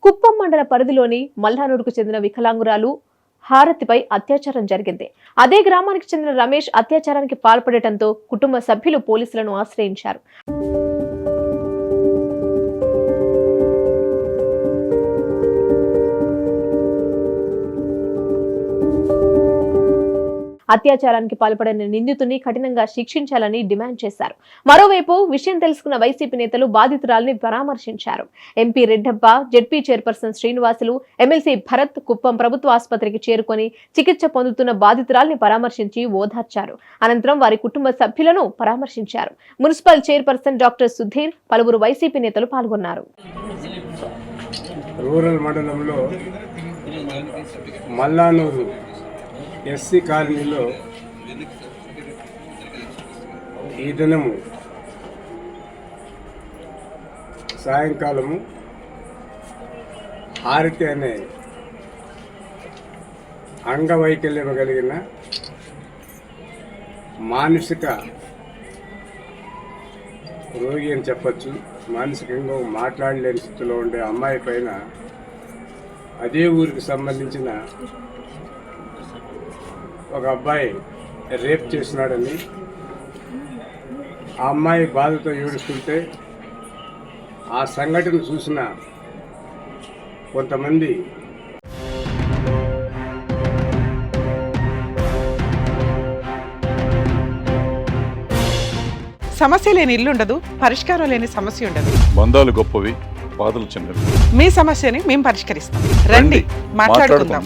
కుప్పం మండల పరిధిలోని మల్లానూరుకు చెందిన వికలాంగురాలు హారతిపై అత్యాచారం జరిగింది. అదే గ్రామానికి చెందిన రమేష్ అత్యాచారానికి పాల్పడటంతో కుటుంబ సభ్యులు పోలీసులను ఆశ్రయించారు. అత్యాచారానికి పాల్పడిన నిందితుడిని కఠినంగా శిక్షించాలని డిమాండ్ చేశారు. మరోవైపు విషయం తెలుసుకున్న వైసీపీ నేతలు బాధితురాలిని పరామర్శించారు. MP Reddappa, ZP chairperson Srinivasulu, MLC Bharat Kuppam ప్రభుత్వ ఆసుపత్రికి చేరుకొని చికిత్స పొందుతున్న బాధితురాలిని పరామర్శించి ఓదార్చారు. అనంతరం వారి కుటుంబ సభ్యులను పరామర్శించారు. మున్సిపల్ చైర్పర్సన్ డాక్టర్ సుధీర్, పలువురు వైసీపీ నేతలు పాల్గొన్నారు. రూరల్ మండలంలో మల్లానూరు ఎస్సీ కాలనీలో ఈ దినము సాయంకాలము హారతి అనే అంగవైకల్యం కలిగిన మానసిక రోగి అని చెప్పచ్చు, మానసికంగా మాట్లాడలేని స్థితిలో ఉండే అమ్మాయి పైన అదే ఊరికి సంబంధించిన ఒక అబ్బాయి రేప్ చేసినాడని ఆ అమ్మాయి బాధతో ఏడుస్తుంటే ఆ సంఘటన చూసిన కొంతమంది సమస్య లేని ఇల్లు ఉండదు, పరిష్కారం లేని సమస్య ఉండదు. బంధాలు గొప్పవి, బాధలు చిన్నవి. మీ సమస్యని మేము పరిష్కరిస్తాం. రండి మాట్లాడుకుందాం.